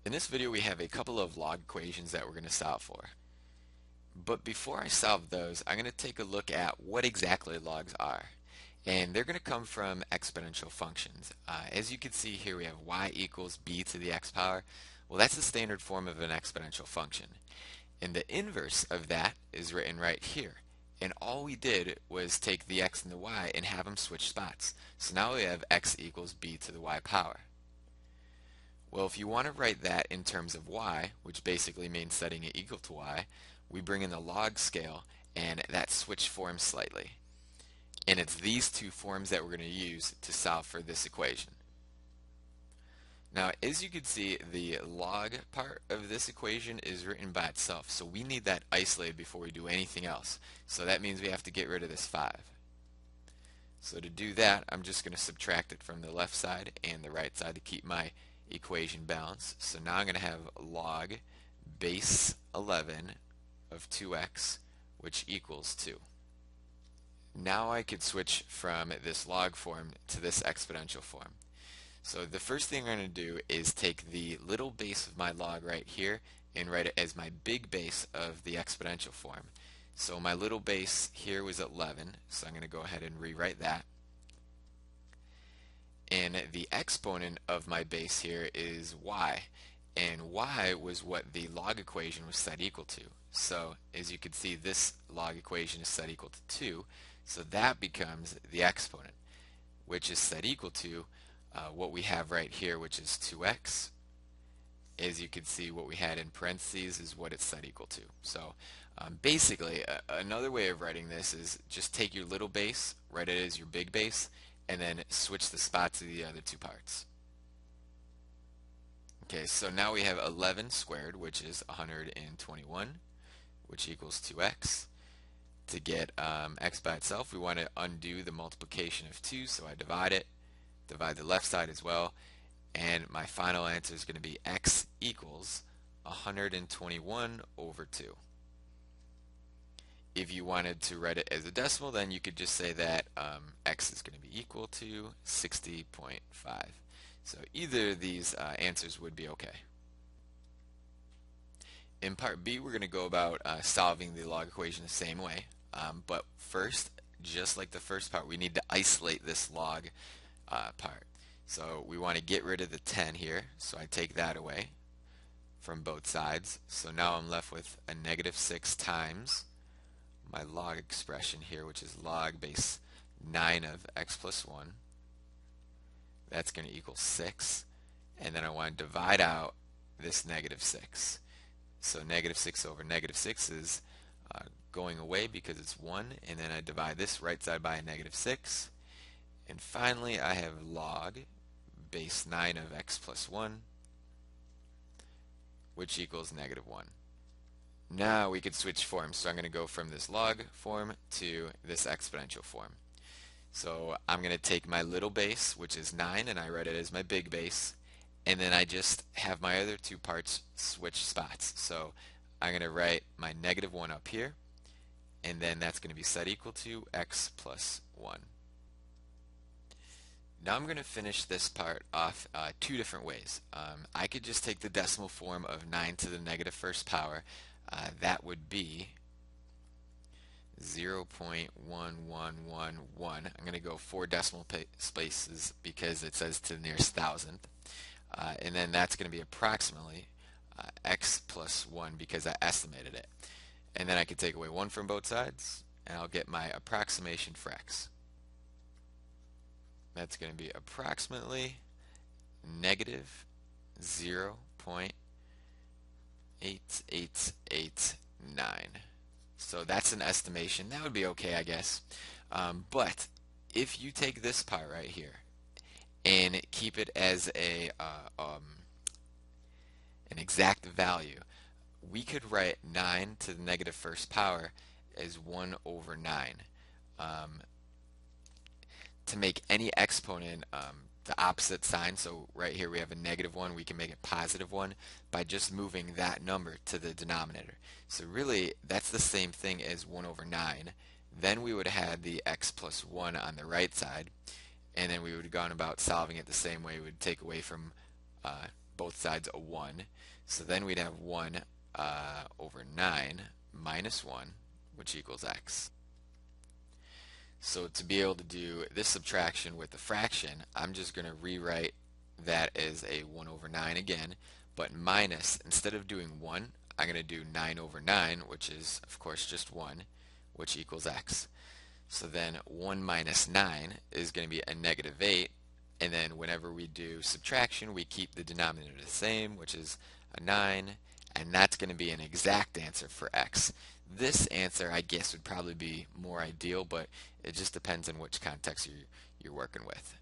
In this video we have a couple of log equations that we're going to solve for. But before I solve those, I'm going to take a look at what exactly logs are. And they're going to come from exponential functions. As you can see here, we have y equals b to the x power. Well, that's the standard form of an exponential function. And the inverse of that is written right here. And all we did was take the x and the y and have them switch spots. So now we have x equals b to the y power. Well, if you want to write that in terms of y, which basically means setting it equal to y, we bring in the log scale and that switch forms slightly. And it's these two forms that we're going to use to solve for this equation. Now, as you can see, the log part of this equation is written by itself, so we need that isolated before we do anything else. So that means we have to get rid of this 5. So to do that, I'm just going to subtract it from the left side and the right side to keep my equation balanced. So now I'm going to have log base 11 of 2x, which equals 2. Now I could switch from this log form to this exponential form. So the first thing I'm going to do is take the little base of my log right here and write it as my big base of the exponential form. So my little base here was 11, so I'm going to go ahead and rewrite that. And the exponent of my base here is y, and y was what the log equation was set equal to. So as you can see, this log equation is set equal to 2, so that becomes the exponent, which is set equal to what we have right here, which is 2x. As you can see, what we had in parentheses is what it's set equal to. So basically, another way of writing this is just take your little base, write it as your big base, and then switch the spots of the other two parts. Okay, so now we have 11 squared, which is 121, which equals 2x. To get x by itself, we want to undo the multiplication of 2, so I divide it, divide the left side as well, and my final answer is going to be x equals 121 over 2. If you wanted to write it as a decimal, then you could just say that x is going to be equal to 60.5. So either of these answers would be okay. In part B, we're going to go about solving the log equation the same way. But first, just like the first part, we need to isolate this log part. So we want to get rid of the 10 here, so I take that away from both sides. So now I'm left with a negative 6 times my log expression here, which is log base 9 of x plus 1. That's going to equal 6. And then I want to divide out this negative 6. So negative 6 over negative 6 is going away because it's 1. And then I divide this right side by a negative 6. And finally, I have log base 9 of x plus 1, which equals negative 1. Now we could switch forms, so I'm going to go from this log form to this exponential form. So I'm going to take my little base, which is 9, and I write it as my big base, and then I just have my other two parts switch spots. So I'm going to write my negative 1 up here, and then that's going to be set equal to x plus 1. Now I'm going to finish this part off two different ways. I could just take the decimal form of 9 to the negative first power. That would be 0.1111. I'm going to go 4 decimal places because it says to the nearest thousandth. And then that's going to be approximately x plus 1 because I estimated it. And then I can take away 1 from both sides, and I'll get my approximation for x. That's going to be approximately negative 0.8889. So that's an estimation. That would be okay, I guess. But if you take this part right here and keep it as an exact value, we could write 9 to the negative first power as 1 over 9. To make any exponent the opposite sign, so right here we have a negative 1, we can make it positive 1 by just moving that number to the denominator. So really that's the same thing as 1 over 9. Then we would have had the x plus 1 on the right side, and then we would have gone about solving it the same way. We would take away from both sides a 1. So then we'd have 1 over 9 minus 1, which equals x. So to be able to do this subtraction with a fraction, I'm just going to rewrite that as a 1 over 9 again, but minus, instead of doing 1, I'm going to do 9 over 9, which is, of course, just 1, which equals x. So then 1 minus 9 is going to be a negative 8, and then whenever we do subtraction, we keep the denominator the same, which is a 9, and that's going to be an exact answer for x. This answer, I guess, would probably be more ideal, but it just depends on which context you're working with.